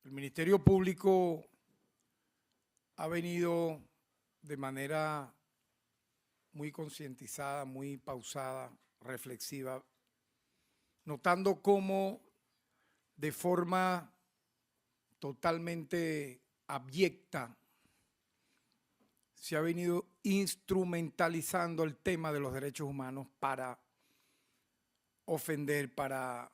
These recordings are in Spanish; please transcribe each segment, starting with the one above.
El Ministerio Público ha venido de manera muy concientizada, muy pausada, reflexiva, notando cómo de forma totalmente abyecta se ha venido instrumentalizando el tema de los derechos humanos para ofender, para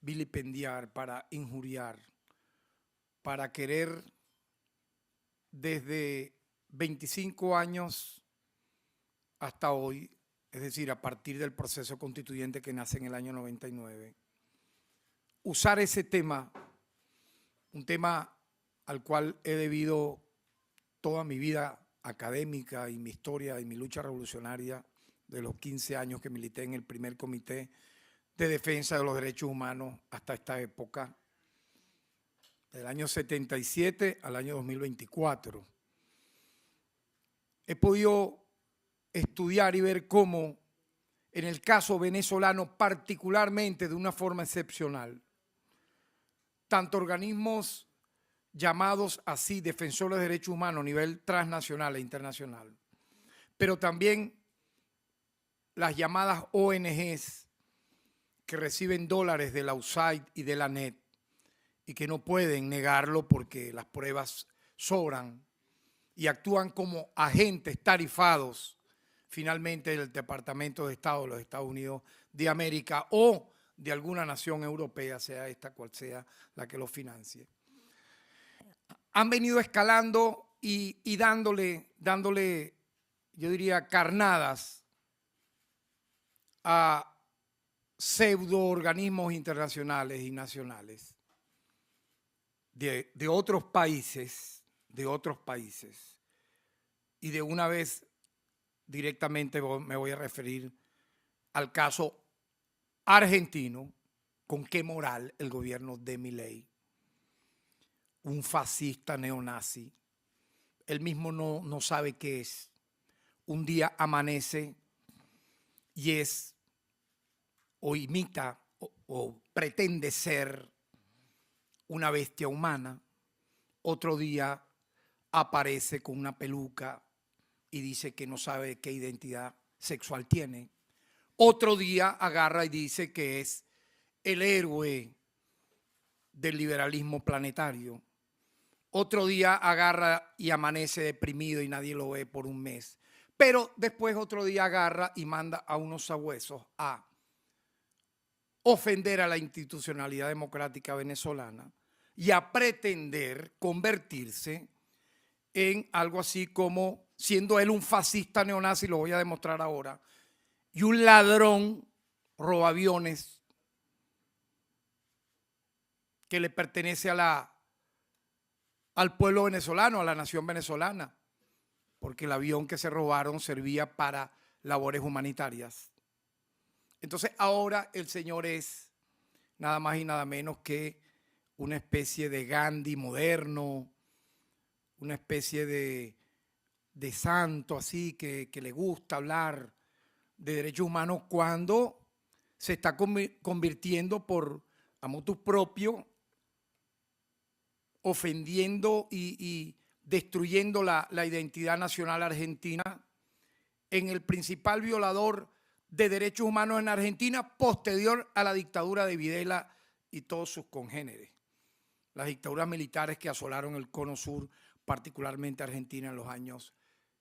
vilipendiar, para injuriar, para querer desde 25 años hasta hoy, es decir, a partir del proceso constituyente que nace en el año 99, usar ese tema, un tema al cual he debido toda mi vida académica y mi historia y mi lucha revolucionaria de los 15 años que milité en el primer comité de defensa de los derechos humanos hasta esta época, del año 77 al año 2024. He podido estudiar y ver cómo en el caso venezolano, particularmente de una forma excepcional, tanto organismos llamados así defensores de derechos humanos a nivel transnacional e internacional, pero también las llamadas ONGs que reciben dólares de la USAID y de la ANED y que no pueden negarlo porque las pruebas sobran y actúan como agentes tarifados finalmente del Departamento de Estado de los Estados Unidos de América o de alguna nación europea, sea esta cual sea la que lo financie. Han venido escalando y dándole, yo diría, carnadas a pseudo-organismos internacionales y nacionales de otros países, y de una vez directamente me voy a referir al caso argentino. ¿Con qué moral el gobierno de Milei, un fascista neonazi, él mismo no sabe qué es, un día amanece y es o imita o pretende ser una bestia humana, otro día aparece con una peluca y dice que no sabe qué identidad sexual tiene, otro día agarra y dice que es el héroe del liberalismo planetario, otro día agarra y amanece deprimido y nadie lo ve por un mes, pero después otro día agarra y manda a unos sabuesos a ofender a la institucionalidad democrática venezolana y a pretender convertirse en algo así como, siendo él un fascista neonazi, lo voy a demostrar ahora, y un ladrón robaaviones que le pertenece al pueblo venezolano, a la nación venezolana, porque el avión que se robaron servía para labores humanitarias. Entonces ahora el señor es nada más y nada menos que una especie de Gandhi moderno, una especie de santo así que le gusta hablar de derechos humanos cuando se está convirtiendo por a motus propio, ofendiendo y destruyendo la identidad nacional argentina en el principal violador de derechos humanos en Argentina posterior a la dictadura de Videla y todos sus congéneres, las dictaduras militares que asolaron el cono sur, particularmente Argentina en los años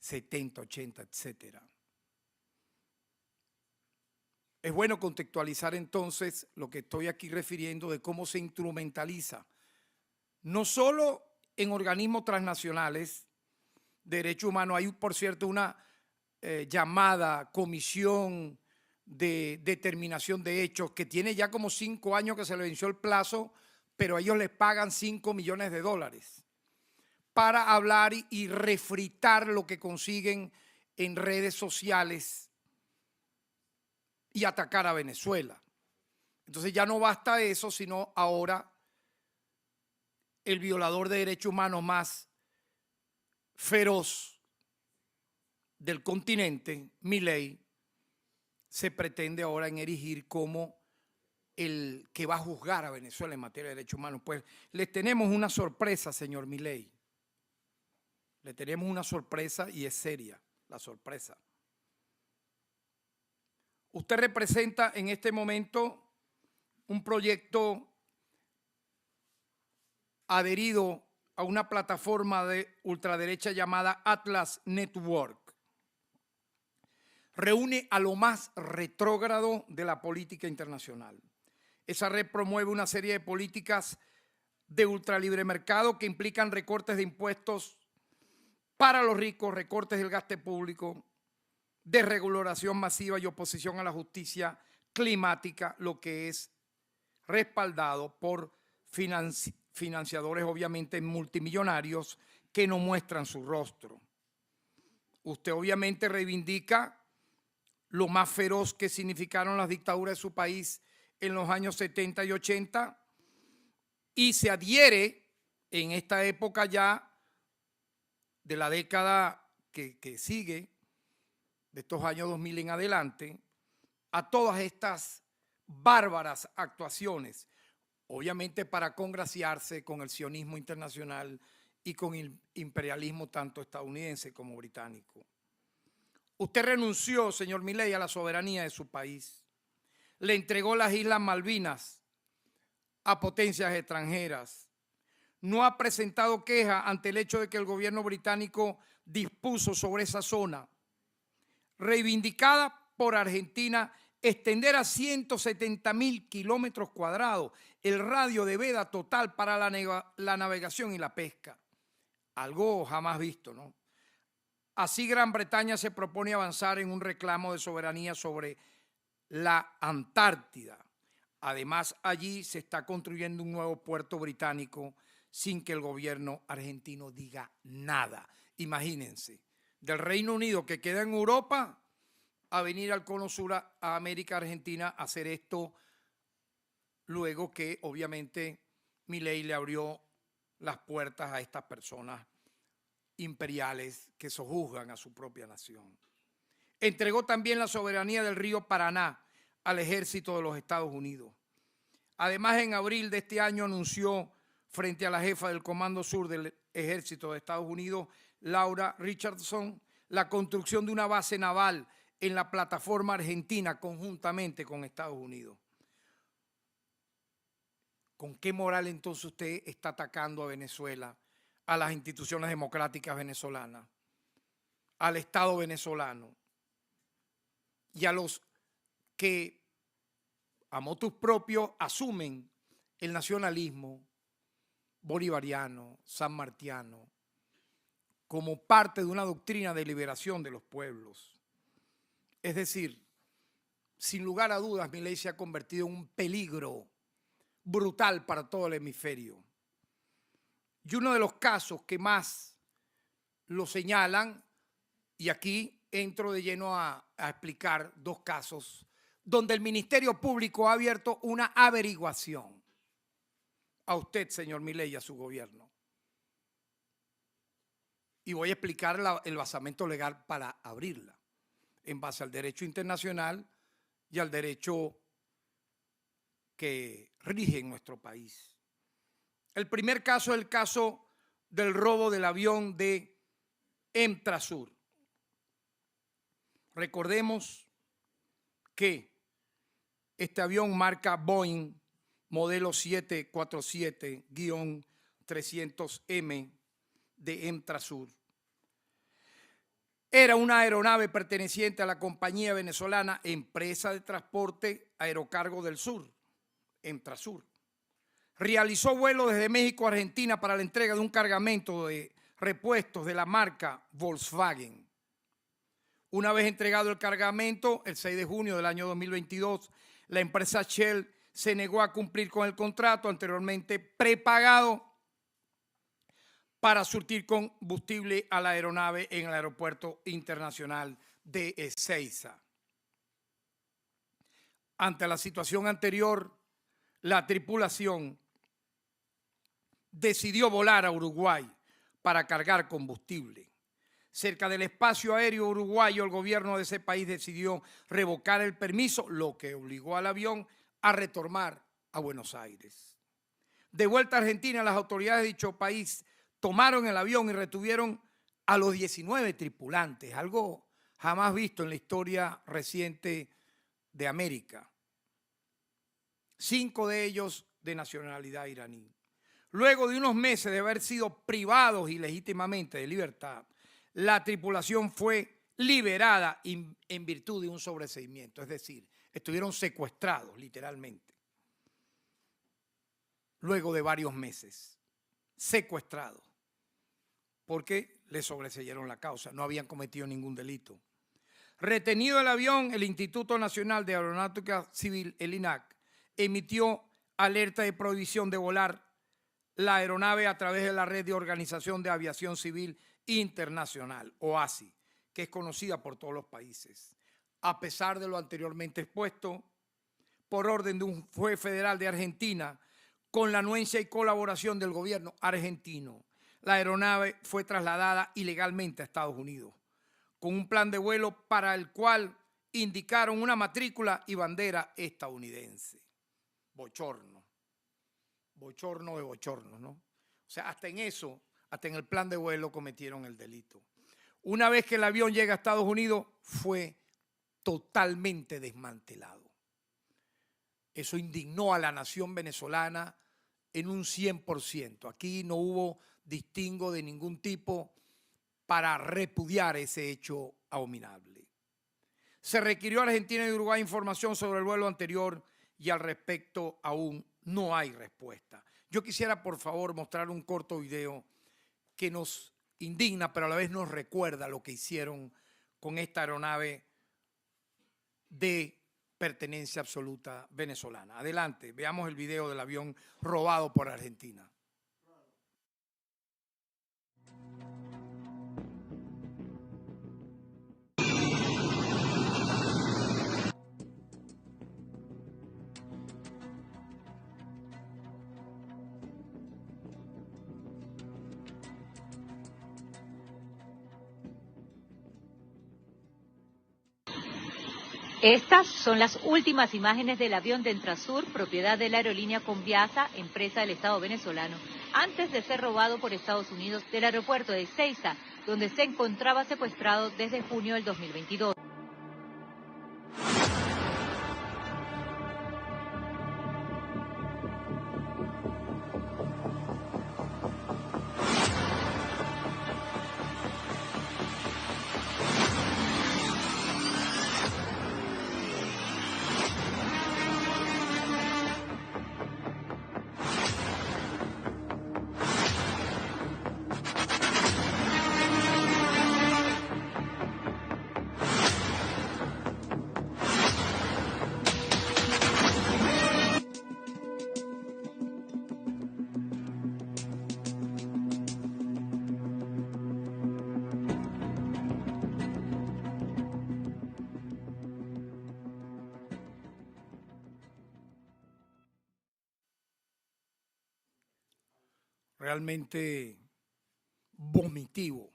70, 80, etcétera. Es bueno contextualizar entonces lo que estoy aquí refiriendo de cómo se instrumentaliza, no solo en organismos transnacionales de derechos humanos. Hay, por cierto, una llamada Comisión de Determinación de Hechos que tiene ya como 5 años que se le venció el plazo, pero ellos les pagan $5 millones para hablar y refritar lo que consiguen en redes sociales y atacar a Venezuela. Entonces ya no basta eso, sino ahora el violador de derechos humanos más feroz del continente, Milei, se pretende ahora en erigir como el que va a juzgar a Venezuela en materia de derechos humanos. Pues les tenemos una sorpresa, señor Milei. Le tenemos una sorpresa y es seria la sorpresa. Usted representa en este momento un proyecto adherido a una plataforma de ultraderecha llamada Atlas Network. Reúne a lo más retrógrado de la política internacional. Esa red promueve una serie de políticas de ultralibre mercado que implican recortes de impuestos para los ricos, recortes del gasto público, desregulación masiva y oposición a la justicia climática, lo que es respaldado por financiadores obviamente multimillonarios que no muestran su rostro. Usted obviamente reivindica lo más feroz que significaron las dictaduras de su país en los años 70 y 80 y se adhiere en esta época ya de la década que sigue, de estos años 2000 en adelante, a todas estas bárbaras actuaciones, obviamente para congraciarse con el sionismo internacional y con el imperialismo tanto estadounidense como británico. Usted renunció, señor Milei, a la soberanía de su país. Le entregó las Islas Malvinas a potencias extranjeras. No ha presentado queja ante el hecho de que el gobierno británico dispuso sobre esa zona, reivindicada por Argentina, extender a 170.000 kilómetros cuadrados el radio de veda total para la navegación y la pesca. Algo jamás visto, ¿no? Así Gran Bretaña se propone avanzar en un reclamo de soberanía sobre la Antártida. Además, allí se está construyendo un nuevo puerto británico sin que el gobierno argentino diga nada. Imagínense, del Reino Unido que queda en Europa a venir al cono sur a América Argentina a hacer esto, luego que obviamente Milei le abrió las puertas a estas personas imperiales que sojuzgan a su propia nación. Entregó también la soberanía del río Paraná al ejército de los Estados Unidos. Además, en abril de este año anunció frente a la jefa del Comando Sur del Ejército de Estados Unidos, Laura Richardson, la construcción de una base naval en la plataforma argentina conjuntamente con Estados Unidos. ¿Con qué moral entonces usted está atacando a Venezuela, a las instituciones democráticas venezolanas, al Estado venezolano y a los que a motus propio asumen el nacionalismo bolivariano, sanmartiano, como parte de una doctrina de liberación de los pueblos? Es decir, sin lugar a dudas, Milei se ha convertido en un peligro brutal para todo el hemisferio. Y uno de los casos que más lo señalan, y aquí entro de lleno a explicar dos casos, donde el Ministerio Público ha abierto una averiguación a usted, señor Milei, y a su gobierno. Y voy a explicar el basamento legal para abrirla, en base al derecho internacional y al derecho que rige en nuestro país. El primer caso es el caso del robo del avión de Emtrasur. Recordemos que este avión marca Boeing, modelo 747-300M de Emtrasur, era una aeronave perteneciente a la compañía venezolana Empresa de Transporte Aerocargo del Sur, Emtrasur. Realizó vuelos desde México a Argentina para la entrega de un cargamento de repuestos de la marca Volkswagen. Una vez entregado el cargamento, el 6 de junio del año 2022, la empresa Shell se negó a cumplir con el contrato anteriormente prepagado para surtir combustible a la aeronave en el Aeropuerto Internacional de Ezeiza. Ante la situación anterior, la tripulación decidió volar a Uruguay para cargar combustible. Cerca del espacio aéreo uruguayo, el gobierno de ese país decidió revocar el permiso, lo que obligó al avión a retornar a Buenos Aires. De vuelta a Argentina, las autoridades de dicho país tomaron el avión y retuvieron a los 19 tripulantes, algo jamás visto en la historia reciente de América. 5 de ellos de nacionalidad iraní. Luego de unos meses de haber sido privados ilegítimamente de libertad, la tripulación fue liberada en virtud de un sobreseimiento, es decir, estuvieron secuestrados literalmente. Luego de varios meses, secuestrados, porque les sobreseyeron la causa, no habían cometido ningún delito. Retenido el avión, el Instituto Nacional de Aeronáutica Civil, el INAC, emitió alerta de prohibición de volar la aeronave a través de la Red de Organización de Aviación Civil Internacional, OASI, que es conocida por todos los países. A pesar de lo anteriormente expuesto, por orden de un juez federal de Argentina, con la anuencia y colaboración del gobierno argentino, la aeronave fue trasladada ilegalmente a Estados Unidos, con un plan de vuelo para el cual indicaron una matrícula y bandera estadounidense. Bochorno. Bochorno de bochorno, ¿no? O sea, hasta en eso, hasta en el plan de vuelo cometieron el delito. Una vez que el avión llega a Estados Unidos, fue totalmente desmantelado. Eso indignó a la nación venezolana en un 100%. Aquí no hubo distingo de ningún tipo para repudiar ese hecho abominable. Se requirió a Argentina y Uruguay información sobre el vuelo anterior y al respecto aún no hay respuesta. Yo quisiera, por favor, mostrar un corto video que nos indigna, pero a la vez nos recuerda lo que hicieron con esta aeronave de pertenencia absoluta venezolana. Adelante, veamos el video del avión robado por Argentina. Estas son las últimas imágenes del avión de Entrasur, propiedad de la aerolínea Conviasa, empresa del Estado venezolano, antes de ser robado por Estados Unidos del aeropuerto de Ezeiza, donde se encontraba secuestrado desde junio del 2022. Realmente vomitivo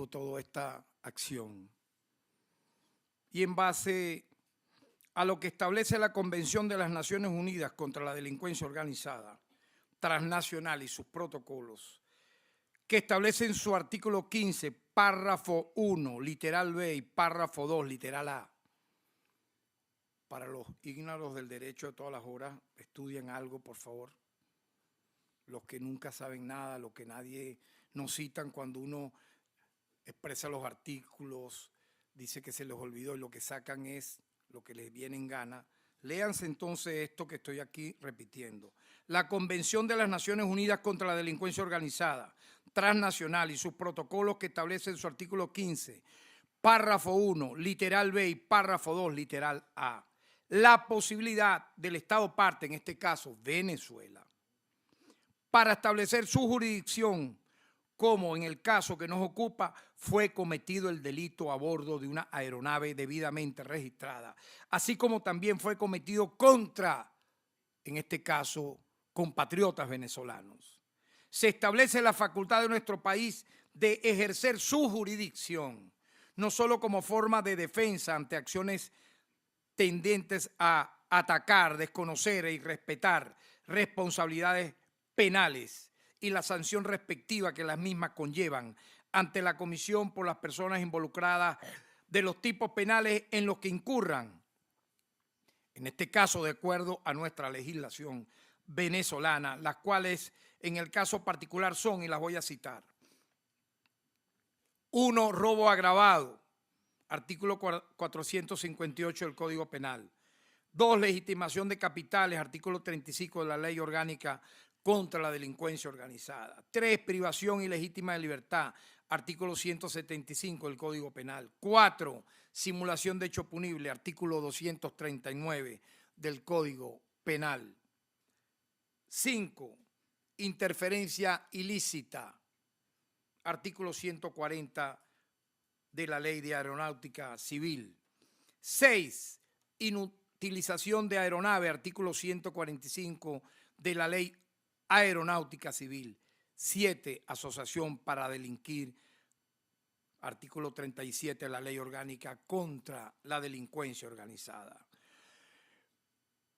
toda esta acción. Y en base a lo que establece la Convención de las Naciones Unidas contra la Delincuencia Organizada, Transnacional y sus protocolos, que establece en su artículo 15, párrafo 1, literal B y párrafo 2, literal A. Para los ignoros del derecho de todas las horas, estudien algo, por favor. Los que nunca saben nada, los que nadie nos citan cuando uno expresa los artículos, dice que se les olvidó y lo que sacan es lo que les viene en gana. Léanse entonces esto que estoy aquí repitiendo. La Convención de las Naciones Unidas contra la Delincuencia Organizada, Transnacional y sus protocolos que establece en su artículo 15, párrafo 1, literal B y párrafo 2, literal A. La posibilidad del Estado parte, en este caso Venezuela, para establecer su jurisdicción, como en el caso que nos ocupa, fue cometido el delito a bordo de una aeronave debidamente registrada, así como también fue cometido contra, en este caso, compatriotas venezolanos. Se establece la facultad de nuestro país de ejercer su jurisdicción, no solo como forma de defensa ante acciones tendentes a atacar, desconocer e irrespetar responsabilidades penales y la sanción respectiva que las mismas conllevan ante la comisión por las personas involucradas de los tipos penales en los que incurran, en este caso de acuerdo a nuestra legislación venezolana, las cuales en el caso particular son, y las voy a citar: 1. Robo agravado, artículo 458 del Código Penal. 2. Legitimación de capitales, artículo 35 de la Ley Orgánica contra la Delincuencia Organizada. 3. Privación ilegítima de libertad, artículo 175 del Código Penal. 4. Simulación de hecho punible, artículo 239 del Código Penal. 5. Interferencia ilícita, artículo 140 de la Ley de Aeronáutica Civil. 6. Inutilización de aeronave, artículo 145 de la Ley Aeronáutica Civil. 7. Asociación para delinquir, artículo 37 de la Ley Orgánica contra la Delincuencia Organizada.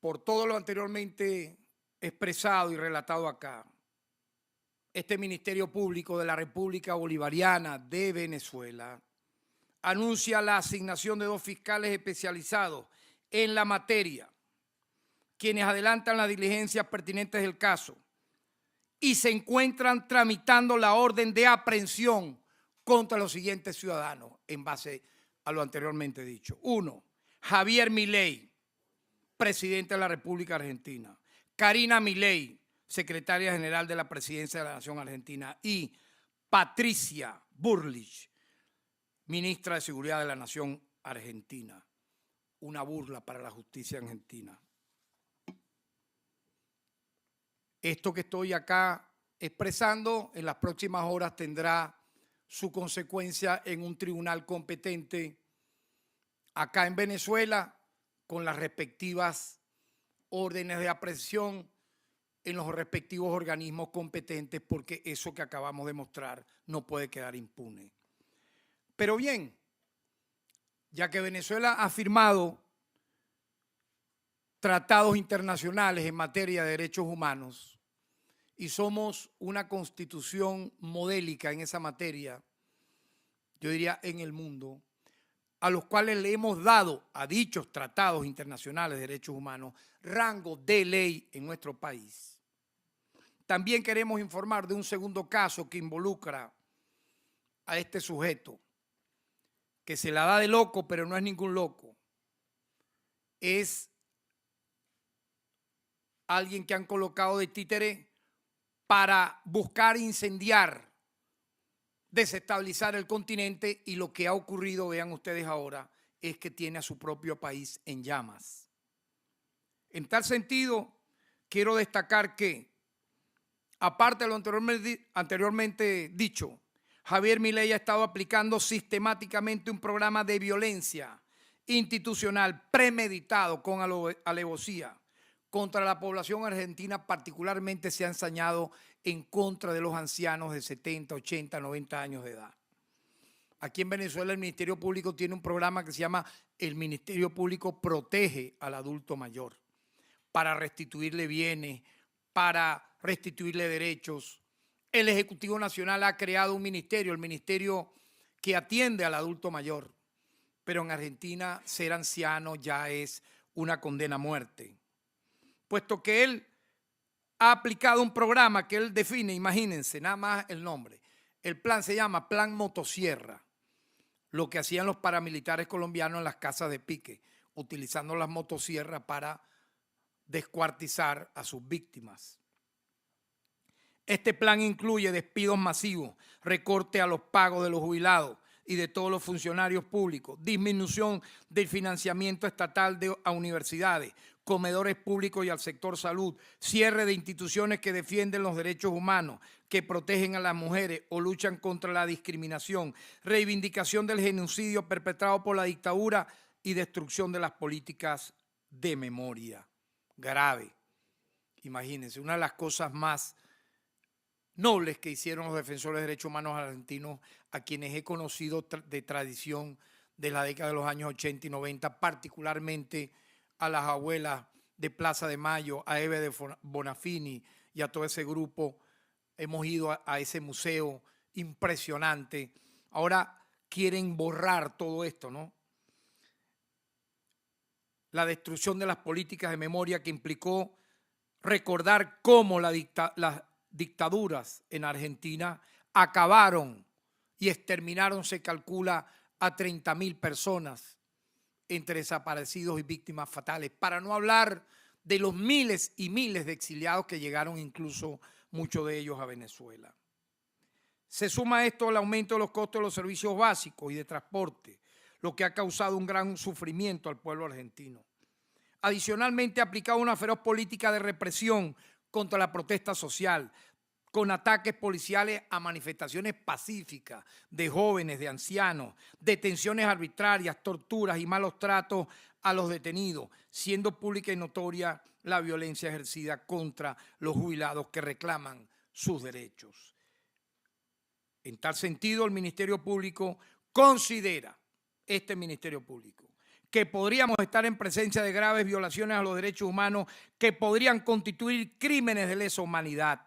Por todo lo anteriormente expresado y relatado acá, este Ministerio Público de la República Bolivariana de Venezuela anuncia la asignación de 2 fiscales especializados en la materia, quienes adelantan las diligencias pertinentes del caso y se encuentran tramitando la orden de aprehensión contra los siguientes ciudadanos en base a lo anteriormente dicho. 1. Javier Milei, presidente de la República Argentina. Karina Milei, secretaria general de la Presidencia de la Nación Argentina. Y Patricia Bullrich, ministra de Seguridad de la Nación Argentina. Una burla para la justicia argentina. Esto que estoy acá expresando en las próximas horas tendrá su consecuencia en un tribunal competente acá en Venezuela, con las respectivas órdenes de aprehensión en los respectivos organismos competentes, porque eso que acabamos de mostrar no puede quedar impune. Pero bien, ya que Venezuela ha firmado tratados internacionales en materia de derechos humanos y somos una constitución modélica en esa materia, yo diría en el mundo, a los cuales le hemos dado a dichos tratados internacionales de derechos humanos rango de ley en nuestro país. También queremos informar de un segundo caso que involucra a este sujeto, que se la da de loco, pero no es ningún loco. Es alguien que han colocado de títere para buscar incendiar, desestabilizar el continente, y lo que ha ocurrido, vean ustedes ahora, es que tiene a su propio país en llamas. En tal sentido, quiero destacar que, aparte de lo anteriormente dicho, Javier Milei ha estado aplicando sistemáticamente un programa de violencia institucional premeditado con alevosía contra la población argentina, particularmente se ha ensañado en contra de los ancianos de 70, 80, 90 años de edad. Aquí en Venezuela el Ministerio Público tiene un programa que se llama el Ministerio Público Protege al Adulto Mayor, para restituirle bienes, para restituirle derechos. El Ejecutivo Nacional ha creado un ministerio, el ministerio que atiende al adulto mayor, pero en Argentina ser anciano ya es una condena a muerte, puesto que él ha aplicado un programa que él define, imagínense, nada más el nombre. El plan se llama Plan Motosierra, lo que hacían los paramilitares colombianos en las casas de pique, utilizando las motosierras para descuartizar a sus víctimas. Este plan incluye despidos masivos, recorte a los pagos de los jubilados y de todos los funcionarios públicos, disminución del financiamiento estatal a universidades, comedores públicos y al sector salud, cierre de instituciones que defienden los derechos humanos, que protegen a las mujeres o luchan contra la discriminación, reivindicación del genocidio perpetrado por la dictadura y destrucción de las políticas de memoria. Grave. Imagínense, una de las cosas más nobles que hicieron los defensores de derechos humanos argentinos, a quienes he conocido de tradición de la década de los años 80 y 90, particularmente a las abuelas de Plaza de Mayo, a Eve de Bonafini y a todo ese grupo. Hemos ido a ese museo impresionante. Ahora quieren borrar todo esto, ¿no? La destrucción de las políticas de memoria que implicó recordar cómo las dictaduras en Argentina acabaron y exterminaron, se calcula, a 30.000 personas entre desaparecidos y víctimas fatales, para no hablar de los miles y miles de exiliados que llegaron, incluso muchos de ellos, a Venezuela. Se suma a esto el aumento de los costos de los servicios básicos y de transporte, lo que ha causado un gran sufrimiento al pueblo argentino. Adicionalmente, ha aplicado una feroz política de represión contra la protesta social, con ataques policiales a manifestaciones pacíficas de jóvenes, de ancianos, detenciones arbitrarias, torturas y malos tratos a los detenidos, siendo pública y notoria la violencia ejercida contra los jubilados que reclaman sus derechos. En tal sentido, el Ministerio Público considera, este Ministerio Público, que podríamos estar en presencia de graves violaciones a los derechos humanos que podrían constituir crímenes de lesa humanidad,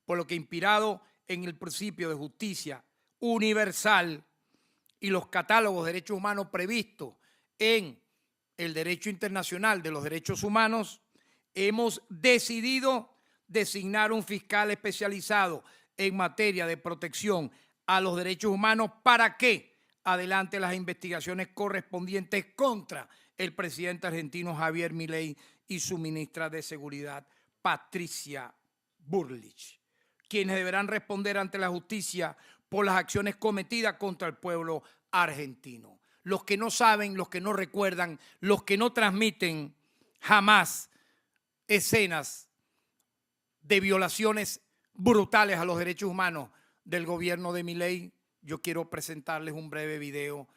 por lo que, inspirado en el principio de justicia universal y los catálogos de derechos humanos previstos en el derecho internacional de los derechos humanos, hemos decidido designar un fiscal especializado en materia de protección a los derechos humanos para que adelante las investigaciones correspondientes contra el presidente argentino Javier Milei y su ministra de Seguridad, Patricia Bullrich, quienes deberán responder ante la justicia por las acciones cometidas contra el pueblo argentino. Los que no saben, los que no recuerdan, los que no transmiten jamás escenas de violaciones brutales a los derechos humanos del gobierno de Milei, yo quiero presentarles un breve video